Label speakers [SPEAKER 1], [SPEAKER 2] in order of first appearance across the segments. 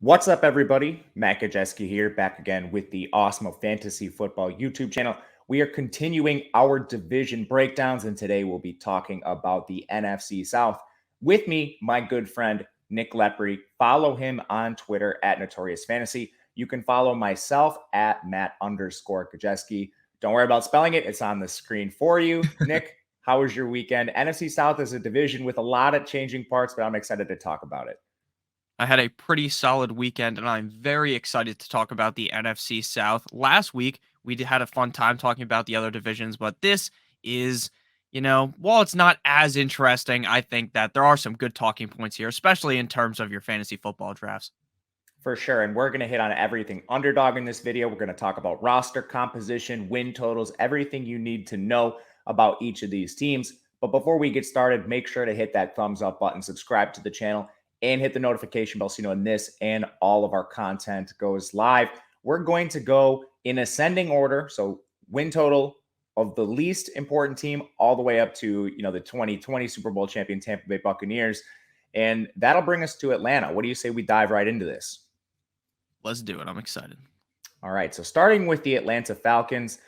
[SPEAKER 1] What's up, everybody? Matt Gajewski here, back again with the Awesemo Fantasy Football YouTube channel. We are continuing our division breakdowns, and today we'll be talking about the NFC South. With me, my good friend Nick Lepri. Follow him on Twitter at Notorious Fantasy. You can follow myself at Matt_Gajewski. Don't worry about spelling it; it's on the screen for you. Nick, how was your weekend? NFC South is a division with a lot of changing parts, but I'm excited to talk about it.
[SPEAKER 2] I had a pretty solid weekend, and I'm very excited to talk about the NFC South. Last week, had a fun time talking about the other divisions, but this is, while it's not as interesting, I think that there are some good talking points here, especially in terms of your fantasy football drafts.
[SPEAKER 1] For sure. And we're going to hit on everything underdog in this video. We're going to talk about roster composition, win totals, everything you need to know about each of these teams. But before we get started, make sure to hit that thumbs up button, subscribe to the channel, and hit the notification bell so you know when this and all of our content goes live. We're going to go in ascending order. So win total of the least important team all the way up to, the 2020 Super Bowl champion Tampa Bay Buccaneers. And that'll bring us to Atlanta. What do you say we dive right into this?
[SPEAKER 2] Let's do it. I'm excited.
[SPEAKER 1] All right. So starting with the Atlanta Falcons,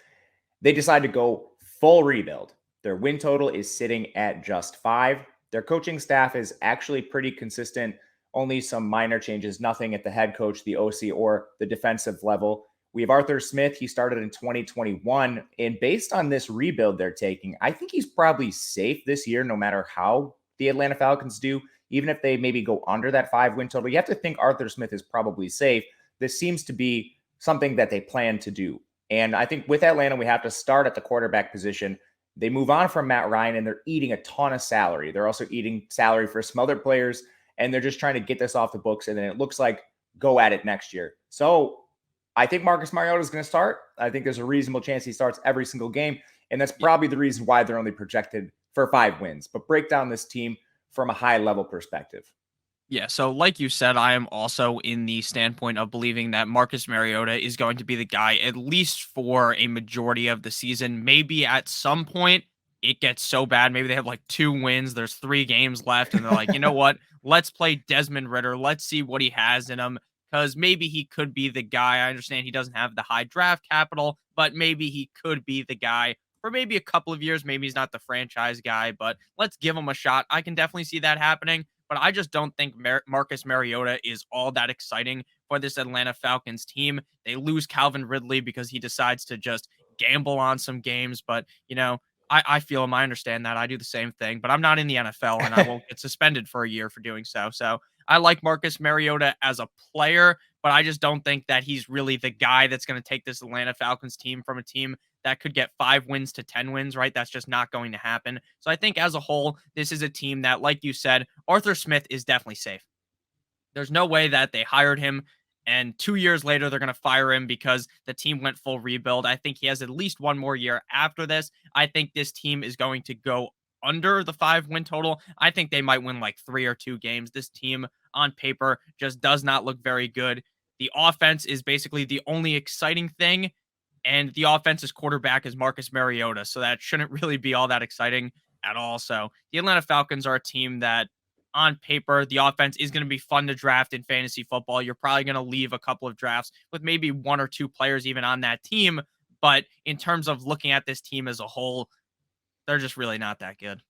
[SPEAKER 1] they decide to go full rebuild. Their win total is sitting at just 5. Their coaching staff is actually pretty consistent, only some minor changes, nothing at the head coach, the OC, or the defensive level. We have Arthur Smith. He started in 2021. And based on this rebuild they're taking, I think he's probably safe this year, no matter how the Atlanta Falcons do. Even if they maybe go under that 5 win total, you have to think Arthur Smith is probably safe. This seems to be something that they plan to do. And I think with Atlanta, we have to start at the quarterback position. They move on from Matt Ryan, and they're eating a ton of salary. They're also eating salary for some other players, and they're just trying to get this off the books. And then it looks like go at it next year. So I think Marcus Mariota is going to start. I think there's a reasonable chance he starts every single game. And that's probably the reason why they're only projected for 5 wins. But break down this team from a high level perspective.
[SPEAKER 2] Yeah, so like you said, I am also in the standpoint of believing that Marcus Mariota is going to be the guy, at least for a majority of the season. Maybe at some point it gets so bad. Maybe they have like 2 wins, there's 3 games left, and they're like, you know what? Let's play Desmond Ritter. Let's see what he has in him. Because maybe he could be the guy. I understand he doesn't have the high draft capital, but maybe he could be the guy for maybe a couple of years. Maybe he's not the franchise guy, but let's give him a shot. I can definitely see that happening. But I just don't think Marcus Mariota is all that exciting for this Atlanta Falcons team. They lose Calvin Ridley because he decides to just gamble on some games. But, I feel him. I understand that. I do the same thing, but I'm not in the NFL and I won't get suspended for a year for doing so. So I like Marcus Mariota as a player, but I just don't think that he's really the guy that's going to take this Atlanta Falcons team from a team that could get 5 wins to 10 wins, right? That's just not going to happen. So I think as a whole, this is a team that, like you said, Arthur Smith is definitely safe. There's no way that they hired him and 2 years later they're going to fire him because the team went full rebuild. I think he has at least one more year after this. I think this team is going to go under the 5 win total. I think they might win like 3 or 2 games. This team on paper just does not look very good. The offense is basically the only exciting thing, and the offense's quarterback is Marcus Mariota, so that shouldn't really be all that exciting at all. So the Atlanta Falcons are a team that, on paper, the offense is going to be fun to draft in fantasy football. You're probably going to leave a couple of drafts with maybe 1 or 2 players even on that team. But in terms of looking at this team as a whole, they're just really not that good.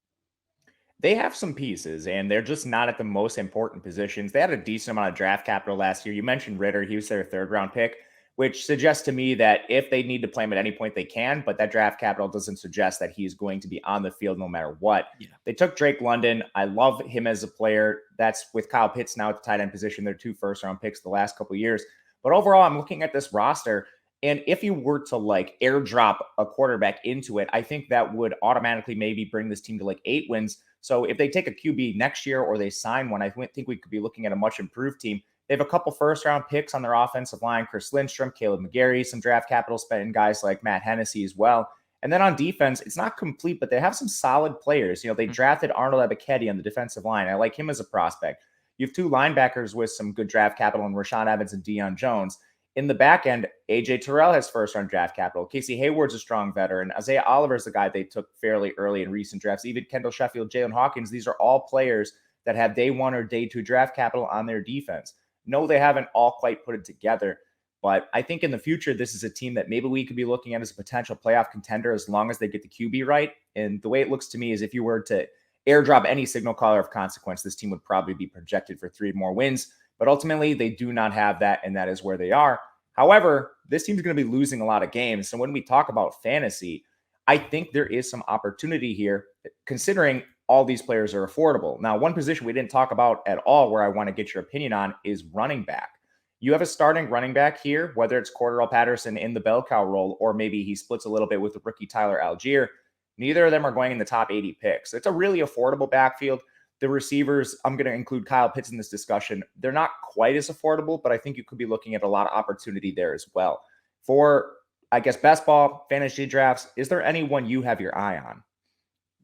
[SPEAKER 1] They have some pieces, and they're just not at the most important positions. They had a decent amount of draft capital last year. You mentioned Ritter. He was their 3rd-round pick, which suggests to me that if they need to play him at any point, they can, but that draft capital doesn't suggest that he's going to be on the field no matter what.
[SPEAKER 2] Yeah.
[SPEAKER 1] They took Drake London. I love him as a player. That's with Kyle Pitts now at the tight end position. They're 2 first-round picks the last couple of years. But overall, I'm looking at this roster, and if you were to like airdrop a quarterback into it, I think that would automatically maybe bring this team to like 8 wins. So if they take a QB next year or they sign one, I think we could be looking at a much improved team. They have a couple first-round picks on their offensive line: Chris Lindstrom, Caleb McGarry, some draft capital spent in guys like Matt Hennessy as well. And then on defense, it's not complete, but they have some solid players. They drafted Arnold Ebiketie on the defensive line. I like him as a prospect. You have 2 linebackers with some good draft capital in Rashaan Evans and Deion Jones. In the back end, A.J. Terrell has first-round draft capital. Casey Hayward's a strong veteran. Isaiah Oliver's the guy they took fairly early in recent drafts. Even Kendall Sheffield, Jalen Hawkins, these are all players that have day 1 or day 2 draft capital on their defense. No, they haven't all quite put it together. But I think in the future, this is a team that maybe we could be looking at as a potential playoff contender as long as they get the QB right. And the way it looks to me is if you were to airdrop any signal caller of consequence, this team would probably be projected for 3 more wins. But ultimately, they do not have that, and that is where they are. However, this team's going to be losing a lot of games. And when we talk about fantasy, I think there is some opportunity here, considering all these players are affordable. Now, one position we didn't talk about at all where I want to get your opinion on is running back. You have a starting running back here, whether it's Cordarrelle Patterson in the bell cow role, or maybe he splits a little bit with the rookie Tyler Algier. Neither of them are going in the top 80 picks. It's a really affordable backfield. The receivers, I'm going to include Kyle Pitts in this discussion. They're not quite as affordable, but I think you could be looking at a lot of opportunity there as well. For, I guess, best ball fantasy drafts, is there anyone you have your eye on?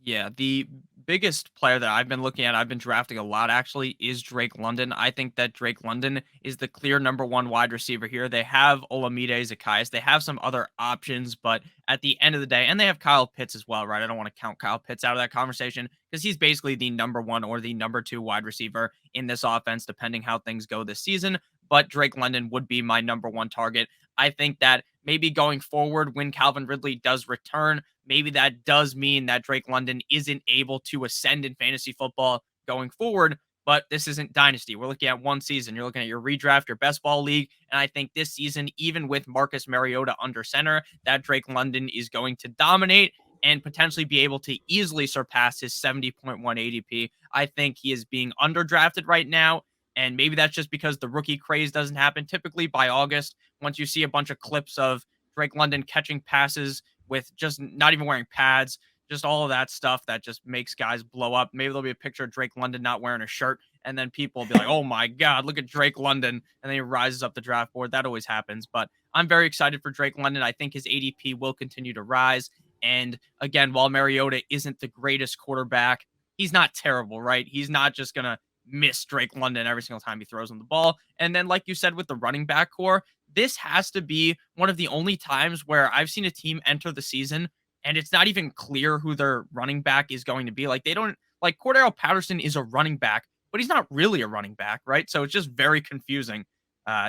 [SPEAKER 2] Yeah, the biggest player that I've been looking at, I've been drafting a lot actually, is Drake London. I think that Drake London is the clear number one wide receiver here. They have Olamide Zacchaeus. They have some other options, but at the end of the day, and they have Kyle Pitts as well, right? I don't want to count Kyle Pitts out of that conversation because he's basically the number one or the number two wide receiver in this offense, depending how things go this season. But Drake London would be my number one target. I think that maybe going forward, when Calvin Ridley does return, maybe that does mean that Drake London isn't able to ascend in fantasy football going forward, but this isn't dynasty. We're looking at one season. You're looking at your redraft, your best ball league. And I think this season, even with Marcus Mariota under center, that Drake London is going to dominate and potentially be able to easily surpass his 70.1 ADP. I think he is being underdrafted right now. And maybe that's just because the rookie craze doesn't happen. Typically by August, once you see a bunch of clips of Drake London catching passes with just not even wearing pads, just all of that stuff that just makes guys blow up. Maybe there'll be a picture of Drake London not wearing a shirt, and then people will be like, oh my God, look at Drake London. And then he rises up the draft board. That always happens. But I'm very excited for Drake London. I think his ADP will continue to rise. And again, while Mariota isn't the greatest quarterback, he's not terrible, right? He's not just going to miss Drake London every single time he throws on the ball. And then, like you said, with the running back core, this has to be one of the only times where I've seen a team enter the season and it's not even clear who their running back is going to be. Like, they don't, like, Cordarrelle Patterson is a running back, but he's not really a running back, right? So it's just very confusing,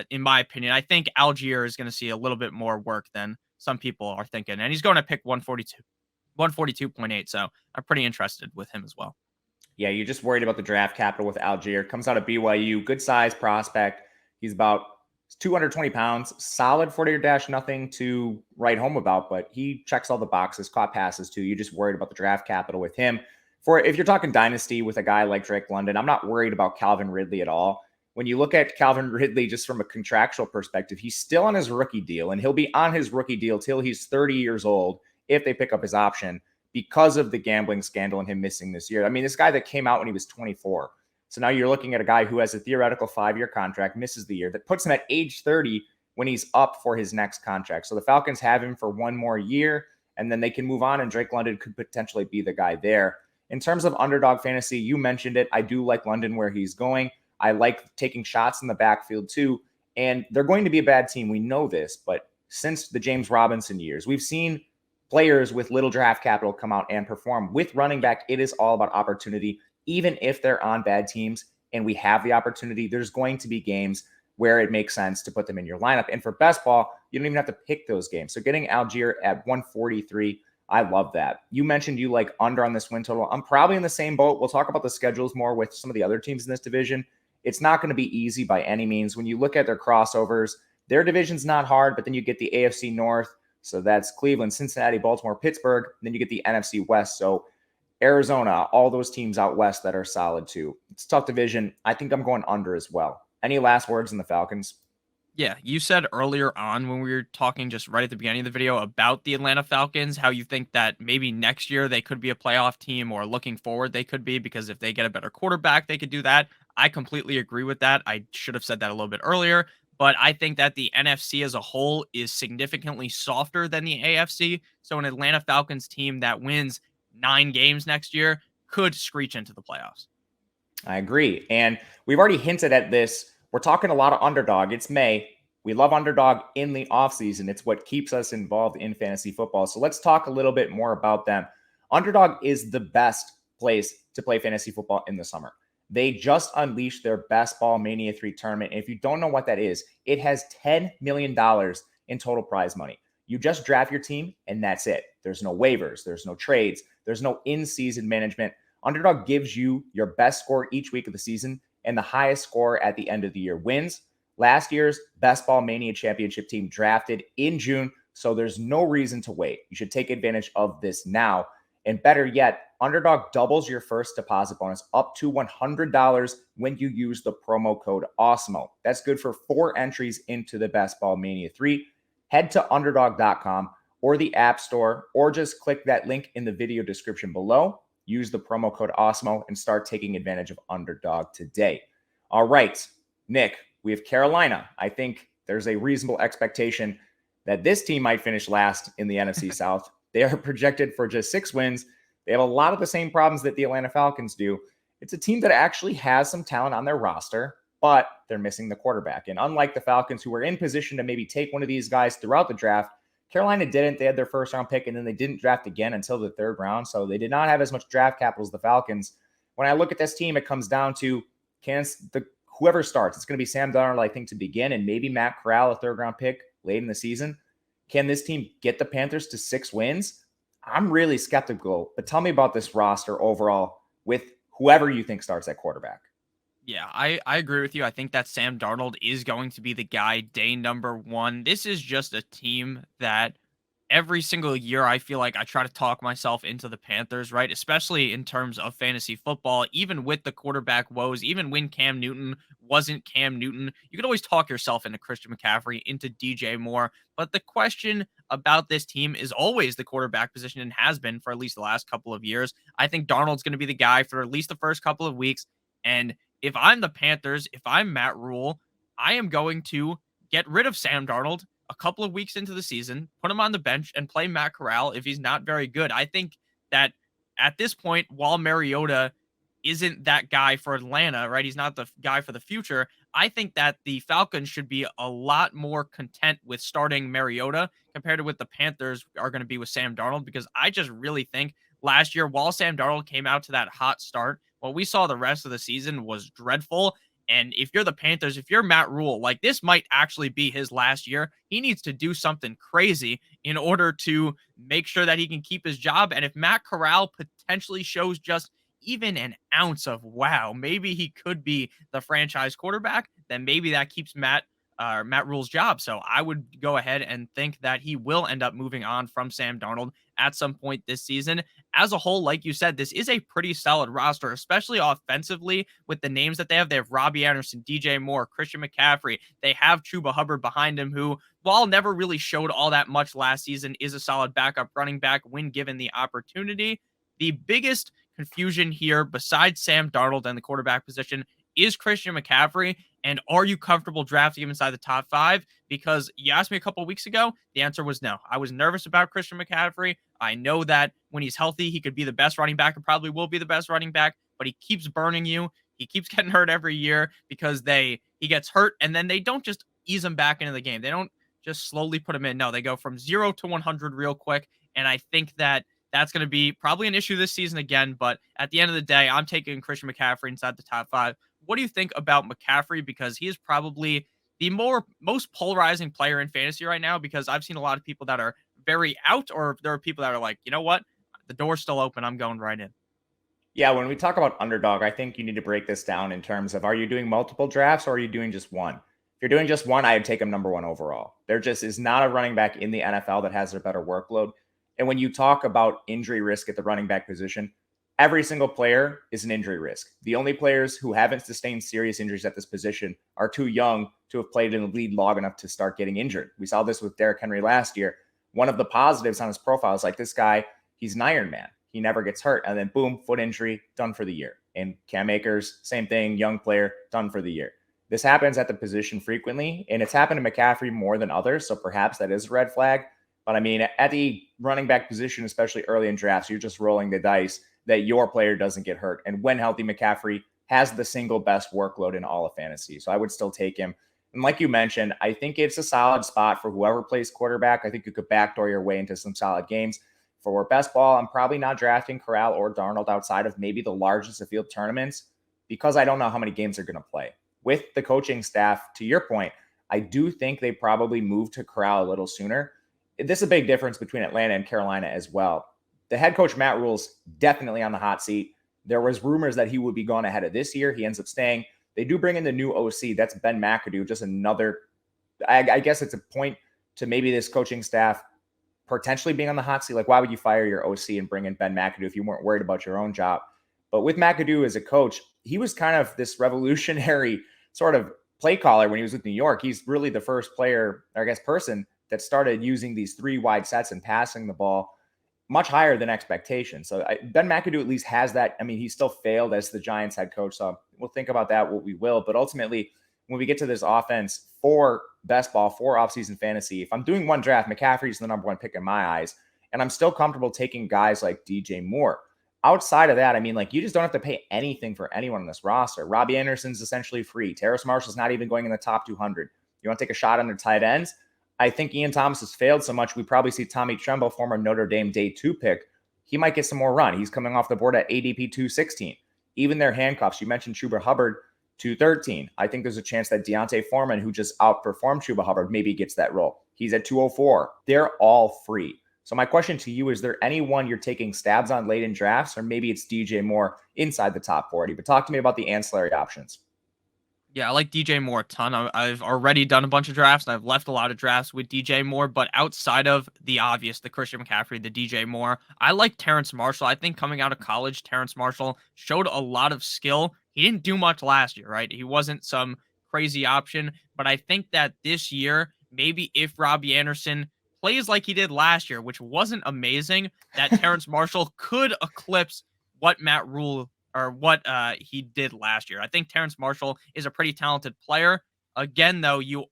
[SPEAKER 2] in my opinion. I think Algier is going to see a little bit more work than some people are thinking, and he's going to pick 142.8. So I'm pretty interested with him as well.
[SPEAKER 1] Yeah, you're just worried about the draft capital with Algier. Comes out of BYU, good size prospect. He's about 220 pounds, solid 40-yard dash, nothing to write home about, but he checks all the boxes, caught passes too. You're just worried about the draft capital with him. For if you're talking dynasty with a guy like Drake London, I'm not worried about Calvin Ridley at all. When you look at Calvin Ridley just from a contractual perspective, he's still on his rookie deal, and he'll be on his rookie deal till he's 30 years old if they pick up his option, because of the gambling scandal and him missing this year. I mean, this guy that came out when he was 24. So now you're looking at a guy who has a theoretical 5-year contract, misses the year, that puts him at age 30 when he's up for his next contract. So the Falcons have him for one more year, and then they can move on, and Drake London could potentially be the guy there. In terms of underdog fantasy, you mentioned it. I do like London where he's going. I like taking shots in the backfield too. And they're going to be a bad team. We know this, but since the James Robinson years, we've seen players with little draft capital come out and perform. With running back, it is all about opportunity. Even if they're on bad teams and we have the opportunity, there's going to be games where it makes sense to put them in your lineup. And for best ball, you don't even have to pick those games. So getting Algier at 143, I love that. You mentioned you like under on this win total. I'm probably in the same boat. We'll talk about the schedules more with some of the other teams in this division. It's not going to be easy by any means. When you look at their crossovers, their division's not hard, but then you get the AFC North. So that's Cleveland, Cincinnati, Baltimore, Pittsburgh. Then you get the NFC West. So Arizona, all those teams out west that are solid too. It's a tough division. I think I'm going under as well. Any last words on the Falcons?
[SPEAKER 2] Yeah, you said earlier on when we were talking just right at the beginning of the video about the Atlanta Falcons, how you think that maybe next year they could be a playoff team, or looking forward they could be, because if they get a better quarterback, they could do that. I completely agree with that. I should have said that a little bit earlier, but I think that the NFC as a whole is significantly softer than the AFC. So an Atlanta Falcons team that wins 9 games next year could screech into the playoffs.
[SPEAKER 1] I agree. And we've already hinted at this. We're talking a lot of underdog. It's May. We love underdog in the offseason. It's what keeps us involved in fantasy football. So let's talk a little bit more about them. Underdog is the best place to play fantasy football in the summer. They just unleashed their Best Ball Mania 3 tournament. And if you don't know what that is, it has $10 million in total prize money. You just draft your team and that's it. There's no waivers, there's no trades, there's no in-season management. Underdog gives you your best score each week of the season, and the highest score at the end of the year wins. Last year's Best Ball Mania Championship team drafted in June, so there's no reason to wait. You should take advantage of this now. And better yet, Underdog doubles your first deposit bonus up to $100 when you use the promo code Awesemo. That's good for 4 entries into the Best Ball Mania 3. Head to underdog.com or the App Store, or just click that link in the video description below. Use the promo code Awesemo and start taking advantage of Underdog today. All right, Nick, we have Carolina. I think there's a reasonable expectation that this team might finish last in the NFC South. They are projected for just 6 wins. They have a lot of the same problems that the Atlanta Falcons do. It's a team that actually has some talent on their roster, but they're missing the quarterback. And unlike the Falcons, who were in position to maybe take one of these guys throughout the draft, Carolina didn't. They had their first round pick, and then they didn't draft again until the 3rd round. So they did not have as much draft capital as the Falcons. When I look at this team, it comes down to whoever starts. It's going to be Sam Darnold, I think, to begin, and maybe Matt Corral, a 3rd round pick late in the season. Can this team get the Panthers to 6 wins? I'm really skeptical, but tell me about this roster overall with whoever you think starts at quarterback.
[SPEAKER 2] Yeah, I agree with you. I think that Sam Darnold is going to be the guy day number 1. This is just a team that every single year I feel like I try to talk myself into the Panthers, right? Especially in terms of fantasy football, even with the quarterback woes, even when Cam Newton wasn't Cam Newton, you could always talk yourself into Christian McCaffrey, into DJ Moore. But the question about this team is always the quarterback position, and has been for at least the last couple of years. I think Darnold's going to be the guy for at least the first couple of weeks. And if I'm the Panthers, if I'm Matt Rule, I am going to get rid of Sam Darnold a couple of weeks into the season, put him on the bench, and play Matt Corral if he's not very good. I think that at this point, while Mariota isn't that guy for Atlanta, right? He's not the guy for the future. I think that the Falcons should be a lot more content with starting Mariota compared to what the Panthers are going to be with Sam Darnold, because I just really think last year, while Sam Darnold came out to that hot start, what we saw the rest of the season was dreadful. And if you're the Panthers, if you're Matt Rule, like, this might actually be his last year. He needs to do something crazy in order to make sure that he can keep his job. And if Matt Corral potentially shows just even an ounce of wow, maybe he could be the franchise quarterback, then maybe that keeps Matt Rule's job. So I would go ahead and think that he will end up moving on from Sam Darnold at some point this season. As a whole, like you said, this is a pretty solid roster, especially offensively with the names that they have. They have Robbie Anderson, DJ Moore, Christian McCaffrey. They have Chuba Hubbard behind him, who, while never really showed all that much last season, is a solid backup running back when given the opportunity. The biggest confusion here, besides Sam Darnold and the quarterback position, is Christian McCaffrey. And are you comfortable drafting him inside the top 5? Because you asked me a couple of weeks ago, the answer was no. I was nervous about Christian McCaffrey. I know that when he's healthy, he could be the best running back, and probably will be the best running back, but he keeps burning you. He keeps getting hurt every year because he gets hurt, and then they don't just ease him back into the game. They don't just slowly put him in. No, they go from 0 to 100 real quick. And I think that that's going to be probably an issue this season again. But at the end of the day, I'm taking Christian McCaffrey inside the top 5. What do you think about McCaffrey? Because he is probably the most polarizing player in fantasy right now, because I've seen a lot of people that are very out, or there are people that are like, you know what? The door's still open. I'm going right in.
[SPEAKER 1] Yeah, when we talk about underdog, I think you need to break this down in terms of, are you doing multiple drafts or are you doing just one? If you're doing just one, I'd take him number 1 overall. There just is not a running back in the NFL that has a better workload. And when you talk about injury risk at the running back position, every single player is an injury risk. The only players who haven't sustained serious injuries at this position are too young to have played in the league long enough to start getting injured. We saw this with Derrick Henry last year. One of the positives on his profile is like, this guy, he's an Iron Man. He never gets hurt. And then boom, foot injury, done for the year. And Cam Akers, same thing, young player, done for the year. This happens at the position frequently, and it's happened to McCaffrey more than others, so perhaps that is a red flag. But I mean, at the running back position, especially early in drafts, you're just rolling the dice that your player doesn't get hurt. And when healthy, McCaffrey has the single best workload in all of fantasy. So I would still take him. And like you mentioned, I think it's a solid spot for whoever plays quarterback. I think you could backdoor your way into some solid games. For best ball, I'm probably not drafting Corral or Darnold outside of maybe the largest of field tournaments. because I don't know how many games they're going to play. With the coaching staff, to your point, I do think they probably moved to corral a little sooner. This is a big difference between Atlanta and Carolina as well. The head coach, Matt Rule's definitely on the hot seat. There was rumors that he would be gone ahead of this year. He ends up staying. They do bring in the new OC. That's Ben McAdoo. Just another, I guess it's a point to maybe this coaching staff potentially being on the hot seat. Like, why would you fire your OC and bring in Ben McAdoo if you weren't worried about your own job? But with McAdoo as a coach, he was kind of this revolutionary sort of play caller when he was with New York. He's really the first player, or I guess person, that started using these 3 wide sets and passing the ball much higher than expectation. So Ben McAdoo at least has that. I mean, he still failed as the Giants head coach. So we'll think about that, what we will. But ultimately, when we get to this offense for best ball, for offseason fantasy, if I'm doing one draft, McCaffrey's the number 1 pick in my eyes. And I'm still comfortable taking guys like DJ Moore. Outside of that, I mean, like, you just don't have to pay anything for anyone on this roster. Robbie Anderson's essentially free. Terrace Marshall's not even going in the top 200. You want to take a shot on their tight ends? I think Ian Thomas has failed so much. We probably see Tommy Tremble, former Notre Dame day 2 pick. He might get some more run. He's coming off the board at ADP 216. Even their handcuffs, you mentioned Chuba Hubbard, 213. I think there's a chance that Deontay Foreman, who just outperformed Chuba Hubbard, maybe gets that role. He's at 204. They're all free. So my question to you, is there anyone you're taking stabs on late in drafts, or maybe it's DJ Moore inside the top 40? But talk to me about the ancillary options.
[SPEAKER 2] Yeah, I like DJ Moore a ton. I've already done a bunch of drafts, and I've left a lot of drafts with DJ Moore. But outside of the obvious, the Christian McCaffrey, the DJ Moore, I like Terrace Marshall. I think coming out of college, Terrace Marshall showed a lot of skill. He didn't do much last year, right? He wasn't some crazy option. But I think that this year, maybe if Robbie Anderson plays like he did last year, which wasn't amazing, that Terrace Marshall could eclipse what Matt Rule or what he did last year. I think Terrace Marshall is a pretty talented player. Again, though, you're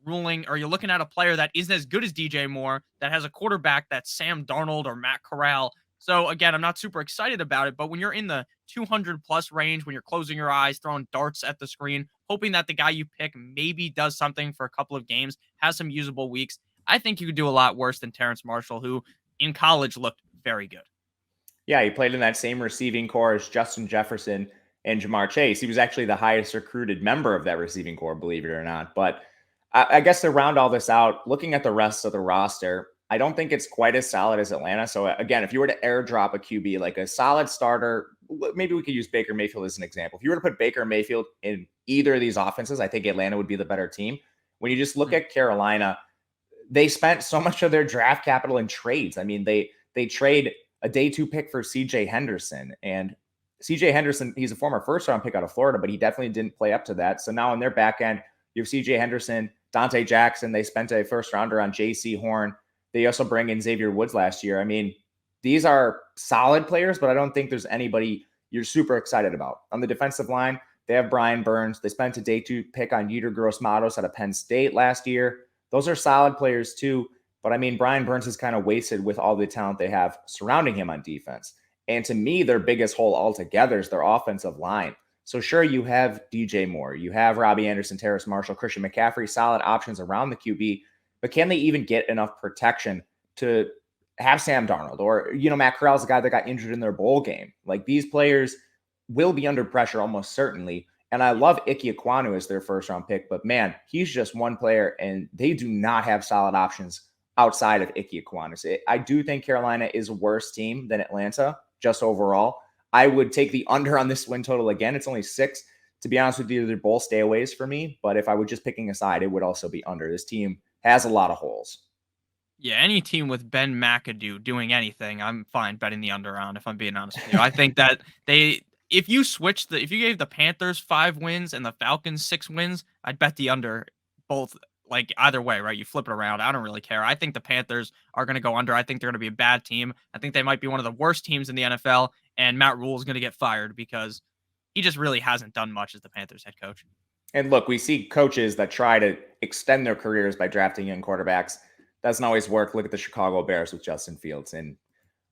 [SPEAKER 2] looking at a player that isn't as good as DJ Moore, that has a quarterback that's Sam Darnold or Matt Corral. So again, I'm not super excited about it, but when you're in the 200 plus range, when you're closing your eyes, throwing darts at the screen, hoping that the guy you pick maybe does something for a couple of games, has some usable weeks, I think you could do a lot worse than Terrace Marshall, who in college looked very good.
[SPEAKER 1] Yeah, he played in that same receiving core as Justin Jefferson and Jamar Chase. He was actually the highest recruited member of that receiving core, believe it or not. But I guess to round all this out, looking at the rest of the roster, I don't think it's quite as solid as Atlanta. So again, if you were to airdrop a QB, like a solid starter, maybe we could use Baker Mayfield as an example. If you were to put Baker Mayfield in either of these offenses, I think Atlanta would be the better team. When you just look at Carolina, they spent so much of their draft capital in trades. I mean, they trade a day 2 pick for CJ Henderson. And CJ Henderson, he's a former first round pick out of Florida, but he definitely didn't play up to that. So now in their back end, you have CJ Henderson, Dante Jackson. They spent a first rounder on JC Horn. They also bring in Xavier Woods last year. I mean, these are solid players, but I don't think there's anybody you're super excited about. On the defensive line, they have Brian Burns. They spent a day 2 pick on Yetur Gross-Matos out of Penn State last year. Those are solid players too. But I mean, Brian Burns is kind of wasted with all the talent they have surrounding him on defense. And to me, their biggest hole altogether is their offensive line. So sure, you have DJ Moore, you have Robbie Anderson, Terrace Marshall, Christian McCaffrey, solid options around the QB, but can they even get enough protection to have Sam Darnold? Or, Matt Corral's the guy that got injured in their bowl game. Like, these players will be under pressure almost certainly. And I love Ike Ekwonu as their first round pick, but man, he's just one player and they do not have solid options outside of Ike Ekwonu. I do think Carolina is a worse team than Atlanta, just overall. I would take the under on this win total again. It's only 6. To be honest with you, they're both stayaways for me. But if I were just picking a side, it would also be under. This team has a lot of holes.
[SPEAKER 2] Yeah, any team with Ben McAdoo doing anything, I'm fine betting the under on, if I'm being honest with you. I think that if you gave the Panthers 5 wins and the Falcons 6 wins, I'd bet the under both. Like, either way, right? You flip it around. I don't really care. I think the Panthers are going to go under. I think they're going to be a bad team. I think they might be one of the worst teams in the NFL, and Matt Rule is going to get fired because he just really hasn't done much as the Panthers head coach.
[SPEAKER 1] And look, we see coaches that try to extend their careers by drafting young quarterbacks. Doesn't always work. Look at the Chicago Bears with Justin Fields, and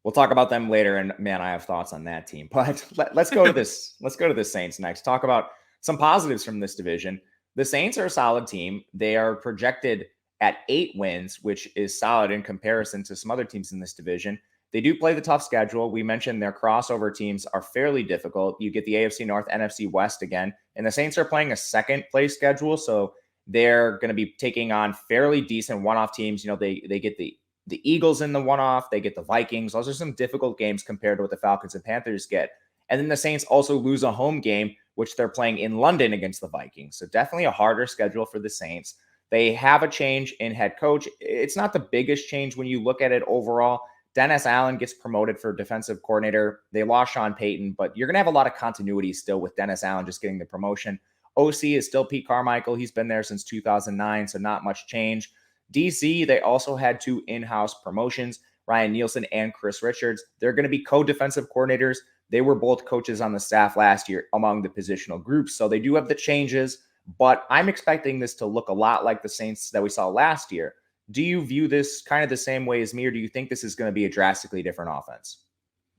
[SPEAKER 1] we'll talk about them later. And man, I have thoughts on that team. But let's go to this. Let's go to the Saints next. Talk about some positives from this division. The Saints are a solid team. They are projected at 8 wins, which is solid in comparison to some other teams in this division. They do play the tough schedule. We mentioned their crossover teams are fairly difficult. You get the AFC North, NFC West again, and the Saints are playing a second place schedule. So they're going to be taking on fairly decent one-off teams. They get the Eagles in the one-off. They get the Vikings. Those are some difficult games compared to what the Falcons and Panthers get. And then the Saints also lose a home game, which they're playing in London against the Vikings. So definitely a harder schedule for the Saints. They have a change in head coach. It's not the biggest change when you look at it overall. Dennis Allen gets promoted for defensive coordinator. They lost Sean Payton, but you're going to have a lot of continuity still with Dennis Allen just getting the promotion. OC is still Pete Carmichael. He's been there since 2009, so not much change. DC, they also had 2 in-house promotions, Ryan Nielsen and Chris Richards. They're going to be co-defensive coordinators. They were both coaches on the staff last year among the positional groups, so they do have the changes, but I'm expecting this to look a lot like the Saints that we saw last year. Do you view this kind of the same way as me, or do you think this is going to be a drastically different offense?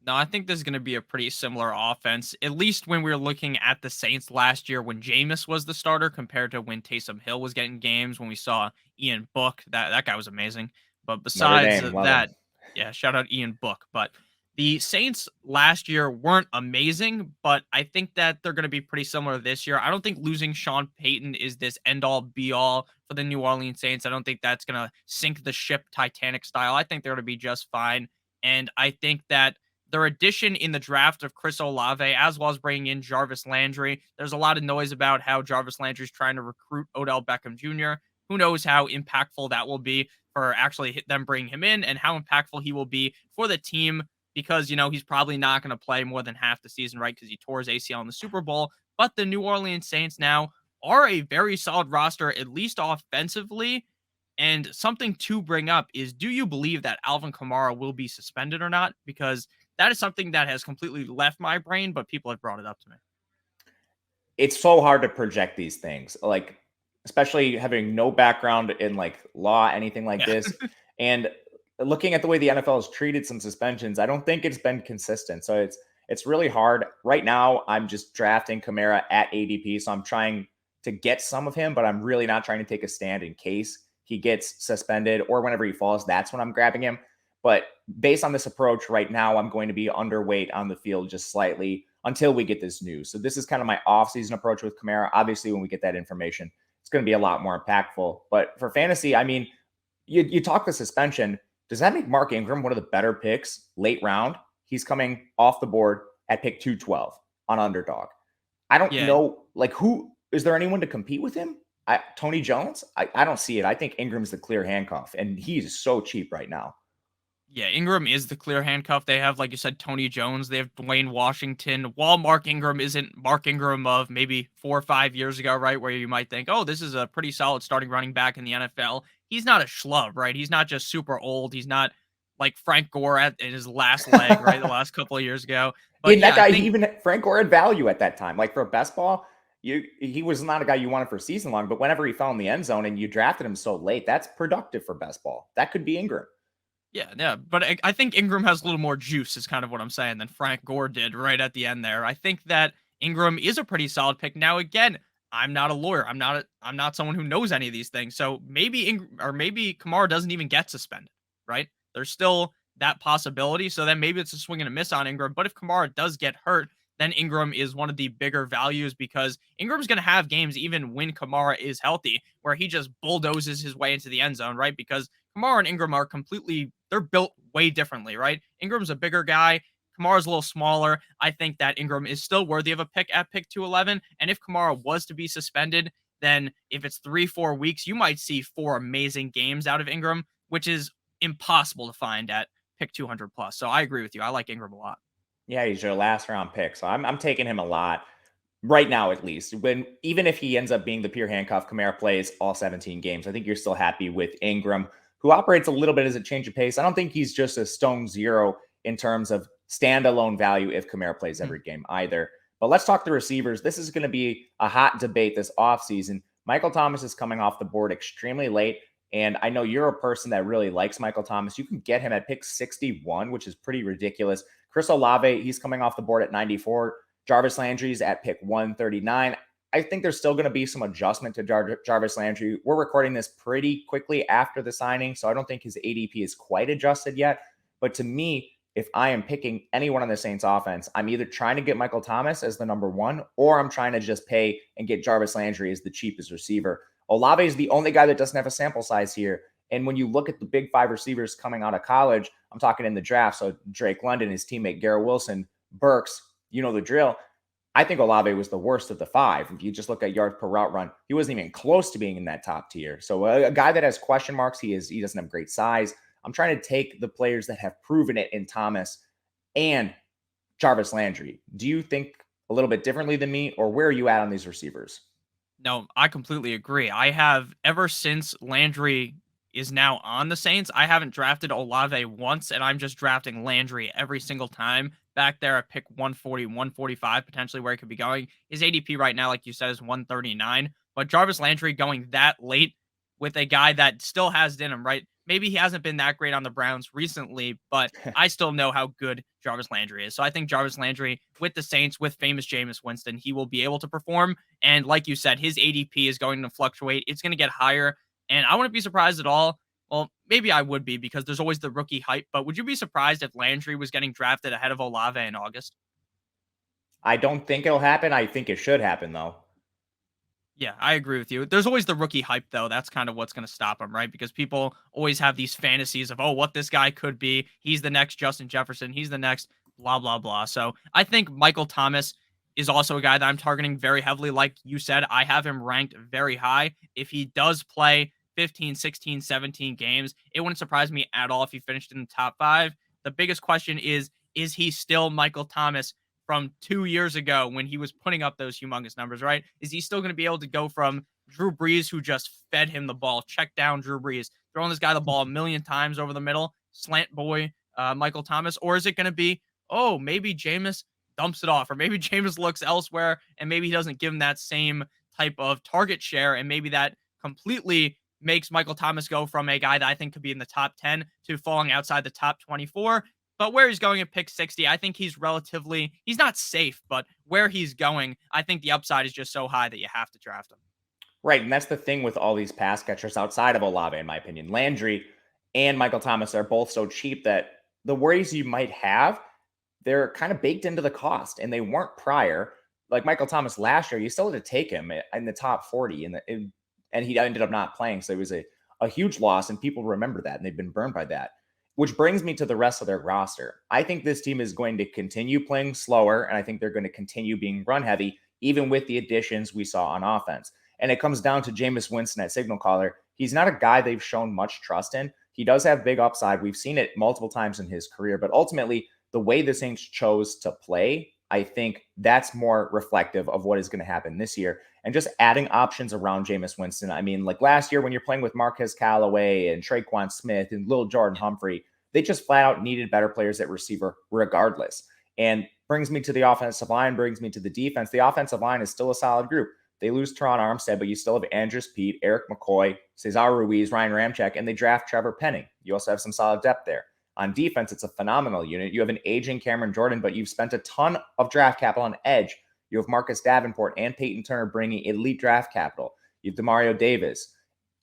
[SPEAKER 2] No, I think this is going to be a pretty similar offense, at least when we were looking at the Saints last year when Jameis was the starter compared to when Taysom Hill was getting games, when we saw Ian Book. That guy was amazing. But
[SPEAKER 1] Notre
[SPEAKER 2] besides
[SPEAKER 1] Dame, love
[SPEAKER 2] that,
[SPEAKER 1] him.
[SPEAKER 2] yeah, shout out Ian Book. But the Saints last year weren't amazing, but I think that they're going to be pretty similar this year. I don't think losing Sean Payton is this end-all, be-all for the New Orleans Saints. I don't think that's going to sink the ship Titanic style. I think they're going to be just fine. And I think that their addition in the draft of Chris Olave, as well as bringing in Jarvis Landry. There's a lot of noise about how Jarvis Landry is trying to recruit Odell Beckham Jr. Who knows how impactful that will be for actually them bringing him in, and how impactful he will be for the team, because, he's probably not going to play more than half the season, right? Because he tore his ACL in the Super Bowl. But the New Orleans Saints now are a very solid roster, at least offensively. And something to bring up is, do you believe that Alvin Kamara will be suspended or not? Because that is something that has completely left my brain, but people have brought it up to me.
[SPEAKER 1] It's so hard to project these things, like, especially having no background in like law, anything like this. And looking at the way the NFL has treated some suspensions, I don't think it's been consistent. So it's really hard. Right now, I'm just drafting Kamara at ADP. So I'm trying to get some of him, but I'm really not trying to take a stand in case he gets suspended or whenever he falls. That's when I'm grabbing him. But based on this approach right now, I'm going to be underweight on the field just slightly until we get this news. So this is kind of my offseason approach with Kamara. Obviously, when we get that information, it's going to be a lot more impactful. But for fantasy, I mean, you talk the suspension. Does that make Mark Ingram one of the better picks late round? He's coming off the board at pick 212 on underdog. I don't
[SPEAKER 2] Yeah,
[SPEAKER 1] know, like, who is there anyone to compete with him? Tony Jones? I don't see it. I think Ingram's the clear handcuff, and he's so cheap right now.
[SPEAKER 2] Yeah, Ingram is the clear handcuff. They have, like you said, Tony Jones. They have Dwayne Washington. While Mark Ingram isn't Mark Ingram of maybe 4 or 5 years ago, right, where you might think, oh, this is a pretty solid starting running back in the NFL. He's not a schlub, right? He's not just super old. He's not like Frank Gore in his last leg, right, the last couple of years ago. But
[SPEAKER 1] And
[SPEAKER 2] yeah,
[SPEAKER 1] that
[SPEAKER 2] I
[SPEAKER 1] guy,
[SPEAKER 2] think
[SPEAKER 1] even Frank Gore had value at that time. Like for best ball, he was not a guy you wanted for season long, but whenever he fell in the end zone and you drafted him so late, that's productive for best ball. That could be Ingram.
[SPEAKER 2] Yeah, but I think Ingram has a little more juice, is kind of what I'm saying, than Frank Gore did right at the end there. I think that Ingram is a pretty solid pick. Now, again, I'm not a lawyer. I'm not someone who knows any of these things. So maybe Kamara doesn't even get suspended, right? There's still that possibility. So then maybe it's a swing and a miss on Ingram. But if Kamara does get hurt, then Ingram is one of the bigger values, because Ingram's going to have games even when Kamara is healthy where he just bulldozes his way into the end zone, right? Because Kamara and Ingram are they're built way differently, right? Ingram's a bigger guy. Kamara's a little smaller. I think that Ingram is still worthy of a pick at pick 211. And if Kamara was to be suspended, then if it's 3-4 weeks, you might see 4 amazing games out of Ingram, which is impossible to find at pick 200 plus. So I agree with you. I like Ingram a lot.
[SPEAKER 1] Yeah, he's your last round pick. So I'm taking him a lot right now, at least. Even if he ends up being the pure handcuff, Kamara plays all 17 games. I think you're still happy with Ingram, who operates a little bit as a change of pace. I don't think he's just a stone zero in terms of standalone value if Kamara plays every game either. But let's talk the receivers. This is going to be a hot debate this offseason. Michael Thomas is coming off the board extremely late. And I know you're a person that really likes Michael Thomas. You can get him at pick 61, which is pretty ridiculous. Chris Olave, he's coming off the board at 94. Jarvis Landry's at pick 139. I think there's still going to be some adjustment to Jarvis Landry. We're recording this pretty quickly after the signing, so I don't think his ADP is quite adjusted yet. But to me, if I am picking anyone on the Saints offense, I'm either trying to get Michael Thomas as the number one, or I'm trying to just pay and get Jarvis Landry as the cheapest receiver. Olave is the only guy that doesn't have a sample size here. And when you look at the big five receivers coming out of college, I'm talking in the draft. So Drake London, his teammate Garrett Wilson, Burks, you know the drill. I think Olave was the worst of the five. If you just look at yards per route run, he wasn't even close to being in that top tier. So a guy that has question marks, he doesn't have great size. I'm trying to take the players that have proven it in Thomas and Jarvis Landry. Do you think a little bit differently than me, or where are you at on these receivers?
[SPEAKER 2] No, I completely agree. I have ever since Landry is now on the Saints, I haven't drafted Olave once, and I'm just drafting Landry every single time. Back there at pick 140, 145, potentially where he could be going. His ADP right now, like you said, is 139. But Jarvis Landry going that late with a guy that still has it in him, right? Maybe he hasn't been that great on the Browns recently, but I still know how good Jarvis Landry is. So I think Jarvis Landry with the Saints, with famous Jameis Winston, he will be able to perform. And like you said, his ADP is going to fluctuate. It's going to get higher. And I wouldn't be surprised at all. Well, maybe I would be because there's always the rookie hype. But would you be surprised if Landry was getting drafted ahead of Olave in August?
[SPEAKER 1] I don't think it'll happen. I think it should happen, though.
[SPEAKER 2] Yeah, I agree with you. There's always the rookie hype, though. That's kind of what's going to stop him, right? Because people always have these fantasies of, oh, what this guy could be. He's the next Justin Jefferson. He's the next blah, blah, blah. So I think Michael Thomas is also a guy that I'm targeting very heavily. Like you said, I have him ranked very high. If he does play 15, 16, 17 games, it wouldn't surprise me at all if he finished in the top 5. The biggest question is he still Michael Thomas from 2 years ago when he was putting up those humongous numbers, right? Is he still going to be able to go from Drew Brees, who just fed him the ball, check down Drew Brees, throwing this guy the ball a million times over the middle, slant boy, Michael Thomas? Or is it going to be, oh, maybe Jameis dumps it off, or maybe Jameis looks elsewhere and maybe he doesn't give him that same type of target share, and maybe that completely makes Michael Thomas go from a guy that I think could be in the top 10 to falling outside the top 24. But where he's going at pick 60, I think he's not safe, but where he's going, I think the upside is just so high that you have to draft him.
[SPEAKER 1] Right. And that's the thing with all these pass catchers outside of Olave, in my opinion. Landry and Michael Thomas are both so cheap that the worries you might have, they're kind of baked into the cost, and they weren't prior. Like Michael Thomas last year, you still had to take him in the top 40, and he ended up not playing. So it was a huge loss, and people remember that, and they've been burned by that. Which brings me to the rest of their roster. I think this team is going to continue playing slower, and I think they're going to continue being run heavy, even with the additions we saw on offense. And it comes down to Jameis Winston at signal caller. He's not a guy they've shown much trust in. He does have big upside. We've seen it multiple times in his career, but ultimately, the way the Saints chose to play, I think that's more reflective of what is going to happen this year. And just adding options around Jameis Winston. I mean, like last year when you're playing with Marquez Callaway and Traquan Smith and Lil Jordan Humphrey, they just flat out needed better players at receiver regardless. And brings me to the offensive line, brings me to the defense. The offensive line is still a solid group. They lose Teron Armstead, but you still have Andrews Pete, Eric McCoy, Cesar Ruiz, Ryan Ramczyk, and they draft Trevor Penning. You also have some solid depth there. On defense, it's a phenomenal unit. You have an aging Cameron Jordan, but you've spent a ton of draft capital on edge. You have Marcus Davenport and Peyton Turner bringing elite draft capital. You have DeMario Davis.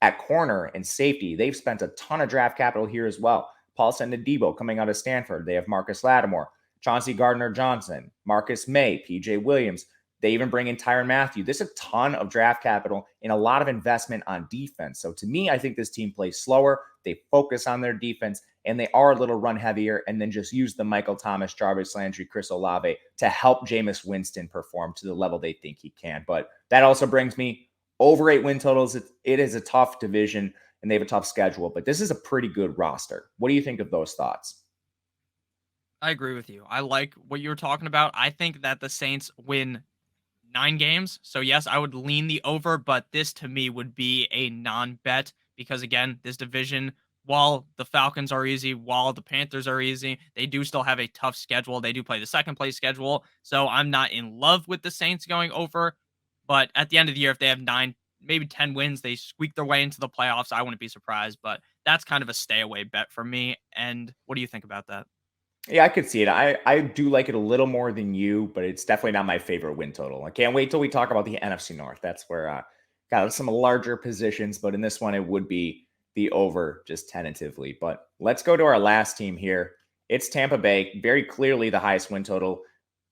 [SPEAKER 1] At corner and safety, they've spent a ton of draft capital here as well. Paulson Adebo coming out of Stanford. They have Marcus Lattimore, Chauncey Gardner-Johnson, Marcus May, PJ Williams. They even bring in Tyrann Mathieu. There's a ton of draft capital and a lot of investment on defense. So to me, I think this team plays slower. They focus on their defense, and they are a little run heavier, and then just use the Michael Thomas, Jarvis Landry, Chris Olave to help Jameis Winston perform to the level they think he can. But that also brings me over 8 win totals. It is a tough division, and they have a tough schedule, but this is a pretty good roster. What do you think of those thoughts?
[SPEAKER 2] I agree with you. I like what you were talking about. I think that the Saints win 9 games. So yes, I would lean the over, but this to me would be a non-bet because again, this division, while the Falcons are easy, while the Panthers are easy, they do still have a tough schedule. They do play the second place schedule. So I'm not in love with the Saints going over, but at the end of the year, if they have 9, maybe 10 wins, they squeak their way into the playoffs, I wouldn't be surprised, but that's kind of a stay away bet for me. And what do you think about that?
[SPEAKER 1] Yeah, I could see it. I do like it a little more than you, but it's definitely not my favorite win total. I can't wait till we talk about the NFC North. That's where got some larger positions, but in this one, it would be the over just tentatively. But let's go to our last team here. It's Tampa Bay, very clearly the highest win total,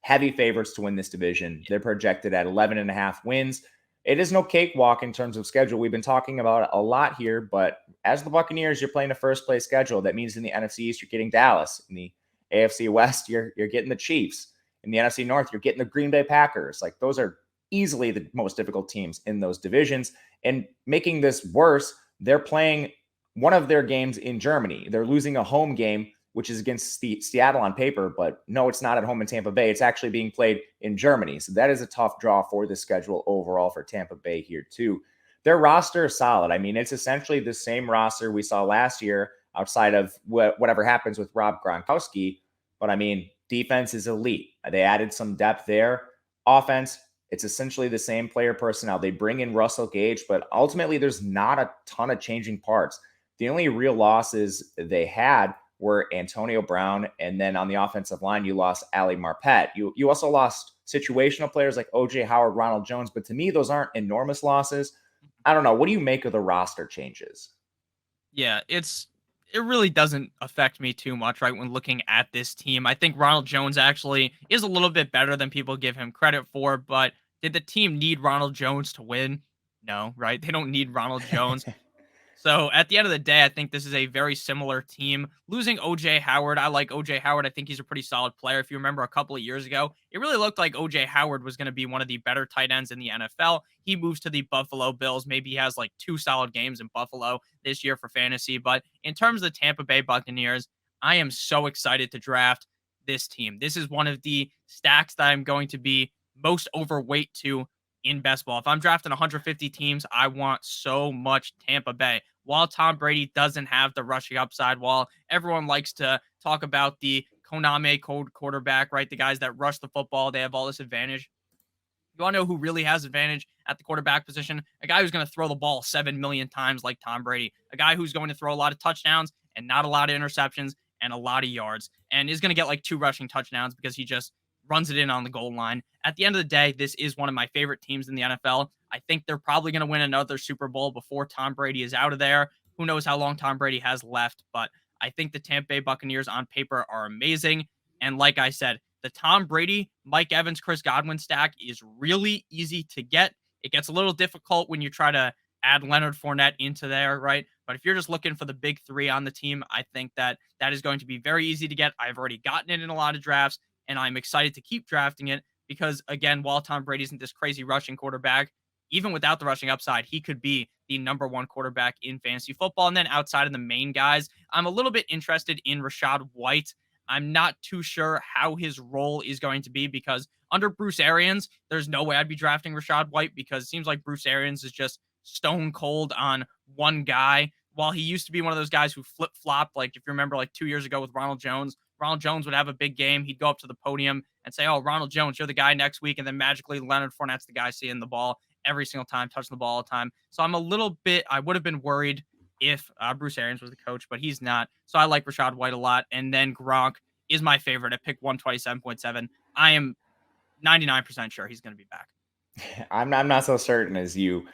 [SPEAKER 1] heavy favorites to win this division. They're projected at 11.5 wins. It is no cakewalk in terms of schedule. We've been talking about it a lot here, but as the Buccaneers, you're playing a first place schedule. That means in the NFC East, you're getting Dallas. In the AFC West, you're getting the Chiefs. In the NFC North, you're getting the Green Bay Packers. Like, those are easily the most difficult teams in those divisions. And making this worse, they're playing one of their games in Germany. They're losing a home game, which is against Seattle on paper, but no, it's not at home in Tampa Bay. It's actually being played in Germany. So that is a tough draw for the schedule overall for Tampa Bay here too. Their roster is solid. I mean, it's essentially the same roster we saw last year outside of whatever happens with Rob Gronkowski. But I mean, defense is elite. They added some depth there. Offense, it's essentially the same player personnel. They bring in Russell Gage, but ultimately there's not a ton of changing parts. The only real losses they had were Antonio Brown, and then on the offensive line, you lost Ali Marpet. You also lost situational players like OJ Howard, Ronald Jones, but to me, those aren't enormous losses. I don't know. What do you make of the roster changes?
[SPEAKER 2] Yeah, it really doesn't affect me too much, right? When looking at this team, I think Ronald Jones actually is a little bit better than people give him credit for. But did the team need Ronald Jones to win? No, right? They don't need Ronald Jones. So at the end of the day, I think this is a very similar team. Losing OJ Howard, I like OJ Howard. I think he's a pretty solid player. If you remember a couple of years ago, it really looked like OJ Howard was going to be one of the better tight ends in the NFL. He moves to the Buffalo Bills. Maybe he has like 2 solid games in Buffalo this year for fantasy. But in terms of the Tampa Bay Buccaneers, I am so excited to draft this team. This is one of the stacks that I'm going to be most overweight to in best ball. If I'm drafting 150 teams, I want so much Tampa Bay. While Tom Brady doesn't have the rushing upside, while everyone likes to talk about the Konami code quarterback, right? The guys that rush the football, they have all this advantage. You want to know who really has advantage at the quarterback position? A guy who's going to throw the ball 7 million times like Tom Brady. A guy who's going to throw a lot of touchdowns and not a lot of interceptions and a lot of yards and is going to get like 2 rushing touchdowns because he just runs it in on the goal line. At the end of the day, this is one of my favorite teams in the NFL. I think they're probably going to win another Super Bowl before Tom Brady is out of there. Who knows how long Tom Brady has left, but I think the Tampa Bay Buccaneers on paper are amazing. And like I said, the Tom Brady, Mike Evans, Chris Godwin stack is really easy to get. It gets a little difficult when you try to add Leonard Fournette into there, right? But if you're just looking for the big 3 on the team, I think that is going to be very easy to get. I've already gotten it in a lot of drafts, and I'm excited to keep drafting it because, again, while Tom Brady isn't this crazy rushing quarterback, even without the rushing upside, he could be the number 1 quarterback in fantasy football. And then outside of the main guys, I'm a little bit interested in Rachaad White. I'm not too sure how his role is going to be because under Bruce Arians, there's no way I'd be drafting Rachaad White because it seems like Bruce Arians is just stone cold on one guy. While he used to be one of those guys who flip-flopped, like if you remember like 2 years ago with Ronald Jones would have a big game. He'd go up to the podium and say, "Oh, Ronald Jones, you're the guy next week." And then magically Leonard Fournette's the guy seeing the ball every single time, touching the ball all the time. So I would have been worried if Bruce Arians was the coach, but he's not. So I like Rachaad White a lot. And then Gronk is my favorite at pick 127.7. I am 99% sure he's going to be back.
[SPEAKER 1] I'm not so certain as you,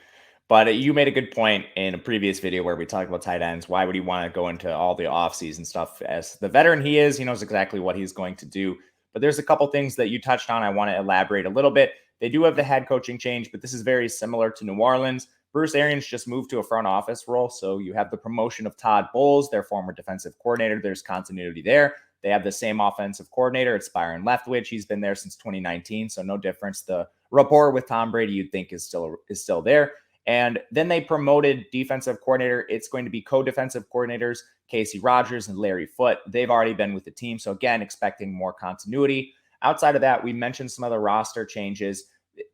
[SPEAKER 1] but you made a good point in a previous video where we talked about tight ends. Why would he want to go into all the offseason stuff? As the veteran he is, he knows exactly what he's going to do. But there's a couple things that you touched on. I want to elaborate a little bit. They do have the head coaching change, but this is very similar to New Orleans. Bruce Arians just moved to a front office role. So you have the promotion of Todd Bowles, their former defensive coordinator. There's continuity there. They have the same offensive coordinator. It's Byron Leftwich. He's been there since 2019. So no difference. The rapport with Tom Brady, you'd think, is still there. And then they promoted defensive coordinator. It's going to be co-defensive coordinators, Casey Rogers and Larry Foote. They've already been with the team. So again, expecting more continuity. Outside of that, we mentioned some other roster changes.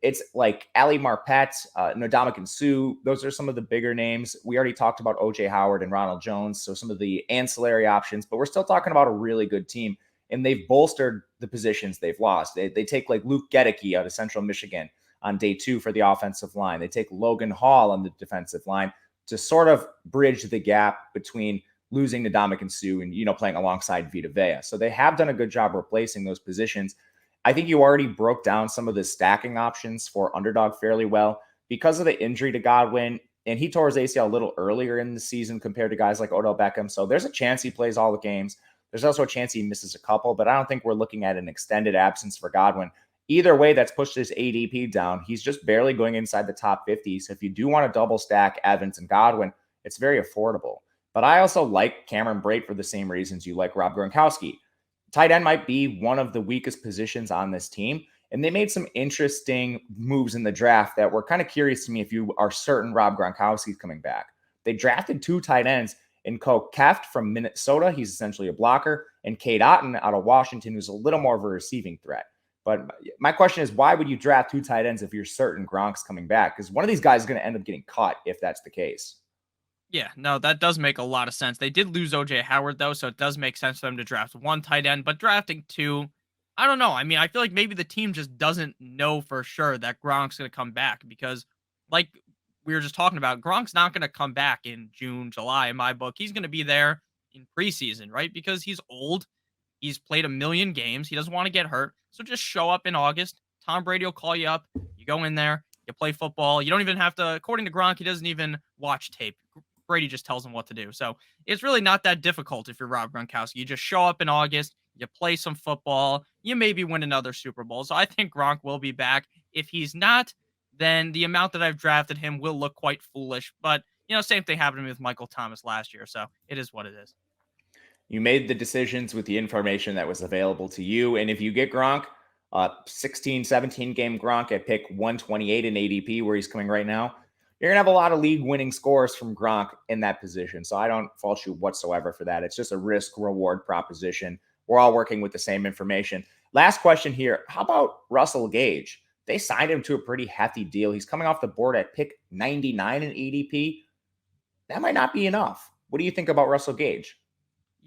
[SPEAKER 1] It's like Ali Marpet, Ndamukong Suh. Those are some of the bigger names. We already talked about OJ Howard and Ronald Jones. So some of the ancillary options, but we're still talking about a really good team. And they've bolstered the positions they've lost. They take like Luke Gedeke out of Central Michigan on day 2 for the offensive line. They take Logan Hall on the defensive line to sort of bridge the gap between losing Ndamukong Suh and, playing alongside Vita Vea. So they have done a good job replacing those positions. I think you already broke down some of the stacking options for underdog fairly well because of the injury to Godwin. And he tore his ACL a little earlier in the season compared to guys like Odell Beckham. So there's a chance he plays all the games. There's also a chance he misses a couple, but I don't think we're looking at an extended absence for Godwin. Either way, that's pushed his ADP down. He's just barely going inside the top 50. So if you do want to double stack Evans and Godwin, it's very affordable. But I also like Cameron Brate for the same reasons you like Rob Gronkowski. Tight end might be one of the weakest positions on this team. And they made some interesting moves in the draft that were kind of curious to me if you are certain Rob Gronkowski's coming back. They drafted 2 tight ends in Cole Keft from Minnesota. He's essentially a blocker. And Cade Otton out of Washington, who's a little more of a receiving threat. But my question is, why would you draft 2 tight ends if you're certain Gronk's coming back? Because one of these guys is going to end up getting cut if that's the case.
[SPEAKER 2] Yeah, no, that does make a lot of sense. They did lose OJ Howard, though, so it does make sense for them to draft 1 tight end, but drafting 2, I don't know. I mean, I feel like maybe the team just doesn't know for sure that Gronk's going to come back because, like we were just talking about, Gronk's not going to come back in June, July, in my book. He's going to be there in preseason, right? Because he's old. He's played a million games. He doesn't want to get hurt. So just show up in August. Tom Brady will call you up. You go in there. You play football. You don't even have to, according to Gronk, he doesn't even watch tape. Brady just tells him what to do. So it's really not that difficult if you're Rob Gronkowski. You just show up in August. You play some football. You maybe win another Super Bowl. So I think Gronk will be back. If he's not, then the amount that I've drafted him will look quite foolish. But, same thing happened to me with Michael Thomas last year. So it is what it is.
[SPEAKER 1] You made the decisions with the information that was available to you. And if you get Gronk, 16, 17 game Gronk at pick 128 in ADP, where he's coming right now, you're going to have a lot of league winning scores from Gronk in that position. So I don't fault you whatsoever for that. It's just a risk reward proposition. We're all working with the same information. Last question here. How about Russell Gage? They signed him to a pretty hefty deal. He's coming off the board at pick 99 in ADP. That might not be enough. What do you think about Russell Gage?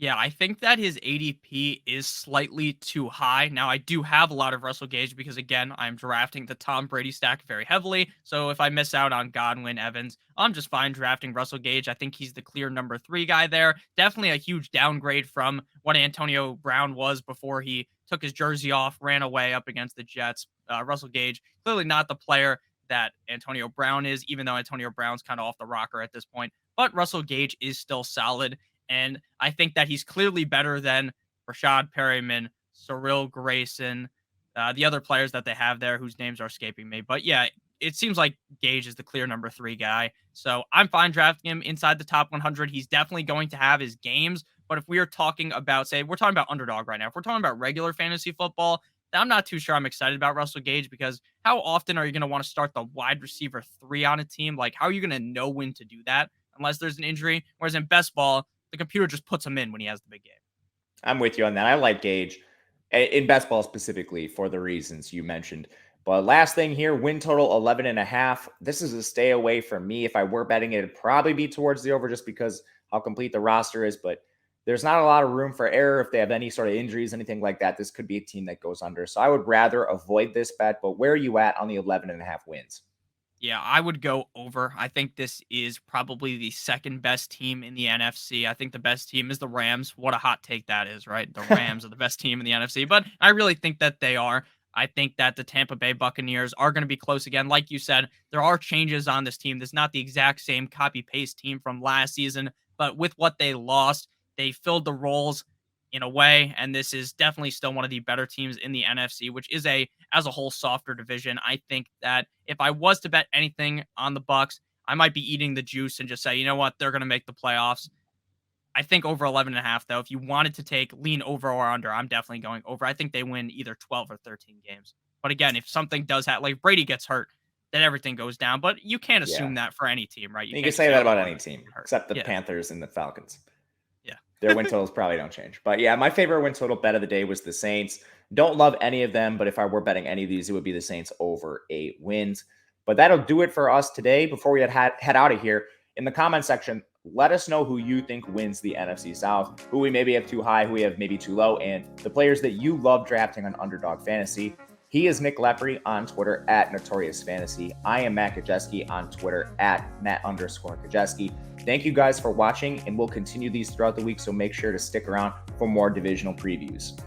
[SPEAKER 2] Yeah, I think that his ADP is slightly too high. Now, I do have a lot of Russell Gage because, again, I'm drafting the Tom Brady stack very heavily. So if I miss out on Godwin, Evans, I'm just fine drafting Russell Gage. I think he's the clear number 3 guy there. Definitely a huge downgrade from what Antonio Brown was before he took his jersey off, ran away up against the Jets. Russell Gage, clearly not the player that Antonio Brown is, even though Antonio Brown's kind of off the rocker at this point. But Russell Gage is still solid. And I think that he's clearly better than Rashad Perryman, Cyril Grayson, the other players that they have there whose names are escaping me. But yeah, it seems like Gage is the clear number 3 guy. So I'm fine drafting him inside the top 100. He's definitely going to have his games. But if we are talking about, say, we're talking about underdog right now. If we're talking about regular fantasy football, I'm not too sure I'm excited about Russell Gage because how often are you going to want to start the wide receiver 3 on a team? Like, how are you going to know when to do that unless there's an injury? Whereas in best ball, the computer just puts him in when he has the big game.
[SPEAKER 1] I'm with you on that. I like Gage in best ball specifically for the reasons you mentioned. But last thing here, win total 11.5. This is a stay away from me. If I were betting it, it'd probably be towards the over just because how complete the roster is. But there's not a lot of room for error if they have any sort of injuries, anything like that. This could be a team that goes under. So I would rather avoid this bet. But where are you at on the 11.5 wins?
[SPEAKER 2] Yeah, I would go over. I think this is probably the second best team in the NFC. I think the best team is the Rams. What a hot take that is, right? The Rams are the best team in the NFC, but I really think that they are. I think that the Tampa Bay Buccaneers are going to be close again. Like you said, there are changes on this team. There's not the exact same copy-paste team from last season, but with what they lost, they filled the roles in a way, and this is definitely still one of the better teams in the NFC, which is as a whole softer division. I think that if I was to bet anything on the Bucs, I might be eating the juice and just say, you know what, they're going to make the playoffs. I think over 11.5 though. If you wanted to lean over or under, I'm definitely going over. I think they win either 12 or 13 games. But again, if something does happen, like Brady gets hurt, then everything goes down. But you can't assume that for any team, right?
[SPEAKER 1] You can say that about any team, except the Panthers and the Falcons.
[SPEAKER 2] Yeah.
[SPEAKER 1] Their win totals probably don't change. But yeah, my favorite win total bet of the day was the Saints. Don't love any of them, but if I were betting any of these, it would be the Saints over 8 wins. But that'll do it for us today. Before we head out of here, in the comment section, let us know who you think wins the NFC South, who we maybe have too high, who we have maybe too low, and the players that you love drafting on Underdog Fantasy. He is Nick Lepri on Twitter at Notorious Fantasy. I am Matt Gajewski on Twitter at Matt_Gajewski. Thank you guys for watching, and we'll continue these throughout the week, so make sure to stick around for more divisional previews.